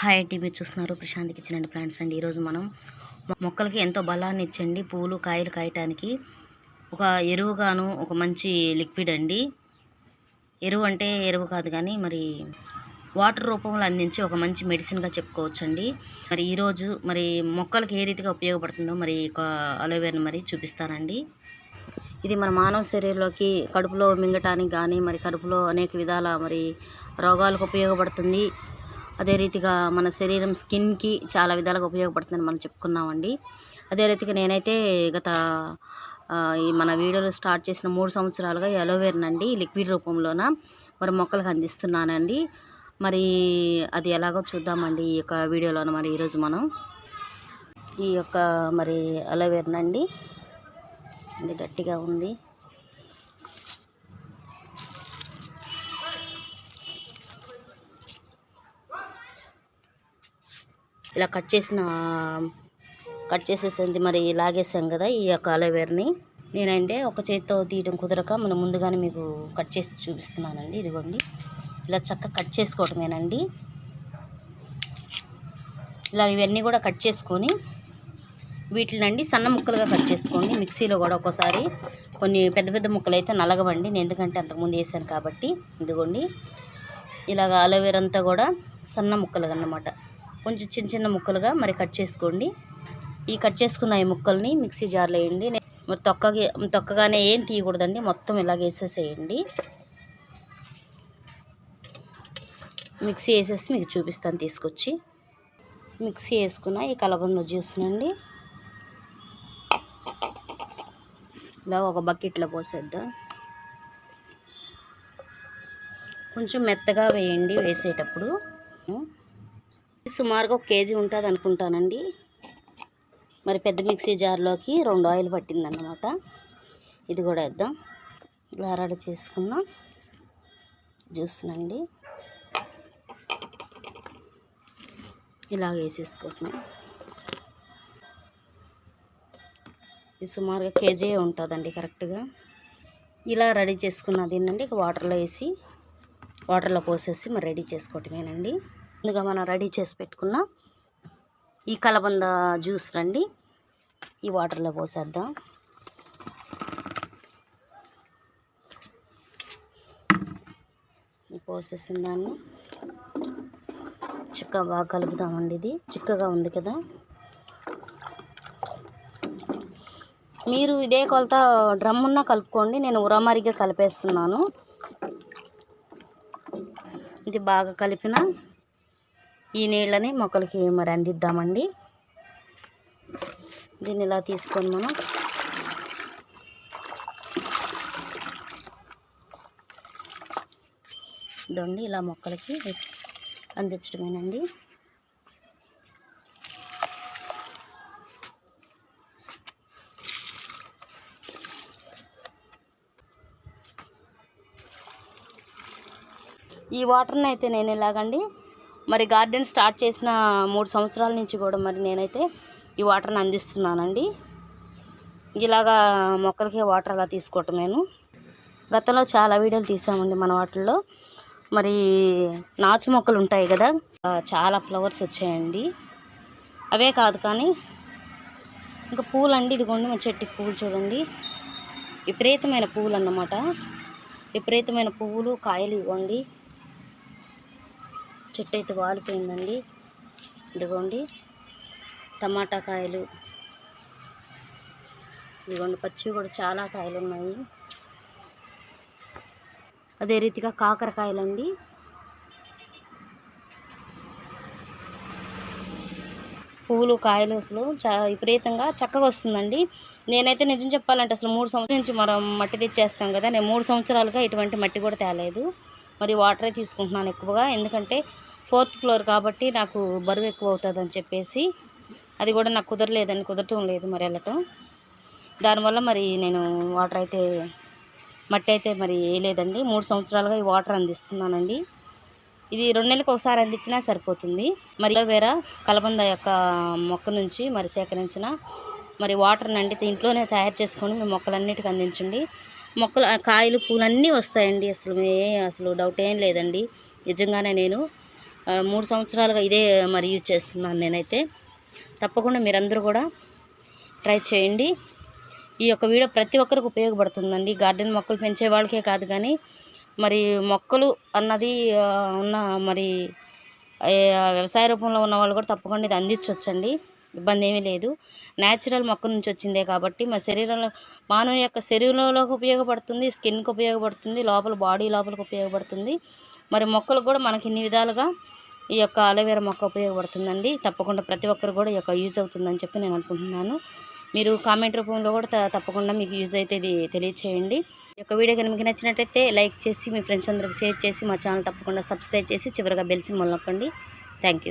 Hi అండి, మీరు చూస్తున్నారు ప్రశాంత్ కిచెన్ అండ్ ప్లాంట్స్ అండి. ఈరోజు మనం మొక్కలకి ఎంతో బలాన్ని ఇచ్చండి పూలు కాయలు కాయటానికి ఒక ఎరువుగాను ఒక మంచి లిక్విడ్ అండి. ఎరువు అంటే ఎరువు కాదు కానీ మరి వాటర్ రూపంలో అందించి ఒక మంచి మెడిసిన్గా చెప్పుకోవచ్చండి. మరి ఈరోజు మరి మొక్కలకి ఏ రీతిగా ఉపయోగపడుతుందో మరి ఒక అలోవేరాని మరి చూపిస్తానండి. ఇది మన మానవ శరీరంలోకి కడుపులో మింగటానికి కానీ మరి కడుపులో అనేక విధాల మరి రోగాలకు ఉపయోగపడుతుంది. అదే రీతిగా మన శరీరం స్కిన్కి చాలా విధాలుగా ఉపయోగపడుతుందని మనం చెప్పుకున్నామండి. అదే రీతిగా నేనైతే గత ఈ మన వీడియోలో స్టార్ట్ చేసిన 3 సంవత్సరాలుగా ఈ అలోవేరానండి లిక్విడ్ రూపంలోన మరి మొక్కలకు అందిస్తున్నానండి. మరి అది ఎలాగో చూద్దామండి ఈ యొక్క వీడియోలోన. మరి ఈరోజు మనం ఈ యొక్క మరి అలోవేరానండి, ఇది గట్టిగా ఉంది. ఇలా కట్ చేసేసింది మరి లాగేసాం కదా ఈ యొక్క అలోవేరాని. నేనైతే ఒక చేతితో తీయడం కుదరక మనం ముందుగానే మీకు కట్ చేసి చూపిస్తున్నానండి. ఇదిగోండి, ఇలా చక్కగా కట్ చేసుకోవటమేనండి. ఇలా ఇవన్నీ కూడా కట్ చేసుకొని వీటినండి సన్న ముక్కలుగా కట్ చేసుకోండి. మిక్సీలో కూడా ఒక్కోసారి కొన్ని పెద్ద పెద్ద ముక్కలు అయితే నలగవండి, నేను ఎందుకంటే అంతకుముందు వేసాను కాబట్టి. ఇదిగోండి, ఇలాగ అలోవేరా అంతా కూడా సన్న ముక్కలుగా అన్నమాట, కొంచెం చిన్న చిన్న ముక్కలుగా మరి కట్ చేసుకోండి. ఈ కట్ చేసుకున్న ఈ ముక్కల్ని మిక్సీ జార్లో వేయండి. మరి తొక్కగానే ఏం తీయకూడదండి, మొత్తం ఇలాగ వేసేసేయండి. మిక్సీ వేసేసి మీకు చూపిస్తాను తీసుకొచ్చి. మిక్సీ వేసుకున్న ఈ కలబంద జ్యూస్నండి ఇలా ఒక బకెట్లో పోసేద్దాం. కొంచెం మెత్తగా వేయండి వేసేటప్పుడు. సుమారుగా 1 కేజీ ఉంటుంది అనుకుంటానండి. మరి పెద్ద మిక్సీ జార్లోకి 2 ఆయిల్ పట్టిందన్నమాట. ఇది కూడా వేద్దాం. ఇలా రెడీ చేసుకున్న జ్యూస్నండి ఇలాగ వేసేసుకుంటున్నాం. ఇది సుమారుగా 1 కేజీ ఉంటుందండి కరెక్ట్గా. ఇలా రెడీ చేసుకున్న దీన్నండి వాటర్లో పోసేసి మరి రెడీ చేసుకోవటమేనండి. ముందుగా మనం రెడీ చేసి పెట్టుకున్న ఈ కలబంద జ్యూస్ రండి ఈ వాటర్లో పోసేద్దాం. పోసేసిన దాన్ని చిక్కగా బాగా కలుపుతామండి. ఇది చిక్కగా ఉంది కదా. మీరు ఇదే కొలత డ్రమ్మున్నా కలుపుకోండి, నేను ఉరమరిగా కలిపేస్తున్నాను. ఇది బాగా కలిపిన ఈ నీళ్ళని మొక్కలకి మరి అందిద్దామండి. దీన్ని ఇలా తీసుకొని మనం ఇదండి ఇలా మొక్కలకి అందించడమేనండి. ఈ వాటర్ని అయితే నేను ఇలాగండి మరి గార్డెన్ స్టార్ట్ చేసిన 3 సంవత్సరాల నుంచి కూడా మరి నేనైతే ఈ వాటర్ని అందిస్తున్నానండి. ఇలాగా మొక్కలకి వాటర్ అలా తీసుకోవటమేను. గతంలో చాలా వీడియోలు తీసామండి మన వాటిల్లో. మరి నాచు మొక్కలు ఉంటాయి కదా, చాలా ఫ్లవర్స్ వచ్చాయండి. అవే కాదు కానీ ఇంకా పూలు అండి. ఇదిగోండి మా చెట్టుకి పువ్వులు చూడండి, విపరీతమైన పువ్వులు అన్నమాట. విపరీతమైన పువ్వులు కాయలు ఇవ్వండి. చెట్టు అయితే వాలిపోయిందండి. ఇదిగోండి టమాటా కాయలు, ఇదిగోండి పచ్చివి కూడా చాలా కాయలు ఉన్నాయి. అదే రీతిగా కాకరకాయలండి. పువ్వులు కాయలు అసలు విపరీతంగా చక్కగా వస్తుందండి. నేనైతే నిజం చెప్పాలంటే అసలు 3 సంవత్సరాల నుంచి మనం మట్టి తెచ్చేస్తాం కదా, నేను 3 సంవత్సరాలుగా ఇటువంటి మట్టి కూడా తేలేదు. మరి వాటరే తీసుకుంటున్నాను ఎక్కువగా, ఎందుకంటే 4th ఫ్లోర్ కాబట్టి నాకు బరువు ఎక్కువ అవుతుందని చెప్పేసి. అది కూడా నాకు కుదరటం లేదు మరి వెళ్ళటం. దానివల్ల మరి నేను మట్టి అయితే మరి వేయలేదండి. 3 సంవత్సరాలుగా ఈ వాటర్ అందిస్తున్నానండి. ఇది 2 నెలలకు ఒకసారి అందించినా సరిపోతుంది. మరి అలోవేరా కలబంద యొక్క మొక్క నుంచి మరి సేకరించిన మరి వాటర్ నండి ఇంట్లోనే తయారు చేసుకొని మీ మొక్కలన్నిటికీ అందించండి. మొక్కలు కాయలు పూలు అన్నీ వస్తాయండి. అసలు డౌట్ ఏం లేదండి. నిజంగానే నేను 3 సంవత్సరాలుగా ఇదే మరి యూజ్ చేస్తున్నాను నేనైతే. తప్పకుండా మీరందరూ కూడా ట్రై చేయండి. ఈ యొక్క వీడియో ప్రతి ఒక్కరికి ఉపయోగపడుతుందండి. గార్డెన్ మొక్కలు పెంచే వాళ్ళకే కాదు కానీ మరి మొక్కలు అన్నది ఉన్న మరి వ్యవసాయ రూపంలో ఉన్న వాళ్ళు కూడా తప్పకుండా ఇది అందించవచ్చండి. ఇబ్బంది ఏమీ లేదు. న్యాచురల్ మొక్క నుంచి వచ్చిందే కాబట్టి మా శరీరంలో మానవుని యొక్క శరీరంలోకి ఉపయోగపడుతుంది, స్కిన్కి ఉపయోగపడుతుంది, లోపల బాడీ లోపలికి ఉపయోగపడుతుంది. మరి మొక్కలకు కూడా మనకి ఇన్ని విధాలుగా ఈ యొక్క అలోవెరా మొక్క ఉపయోగపడుతుందండి. తప్పకుండా ప్రతి ఒక్కరు కూడా ఈ యొక్క యూజ్ అవుతుందని చెప్పి నేను అనుకుంటున్నాను. మీరు కామెంట్ రూపంలో కూడా తప్పకుండా మీకు యూజ్ అయితే ఇది తెలియచేయండి. ఈ యొక్క వీడియో కనుక మీకు నచ్చినట్టయితే లైక్ చేసి మీ ఫ్రెండ్స్ అందరికి షేర్ చేసి మా ఛానల్ తప్పకుండా సబ్స్క్రైబ్ చేసి చివరిగా బెల్ సింబల్ నొక్కండి. Thank you.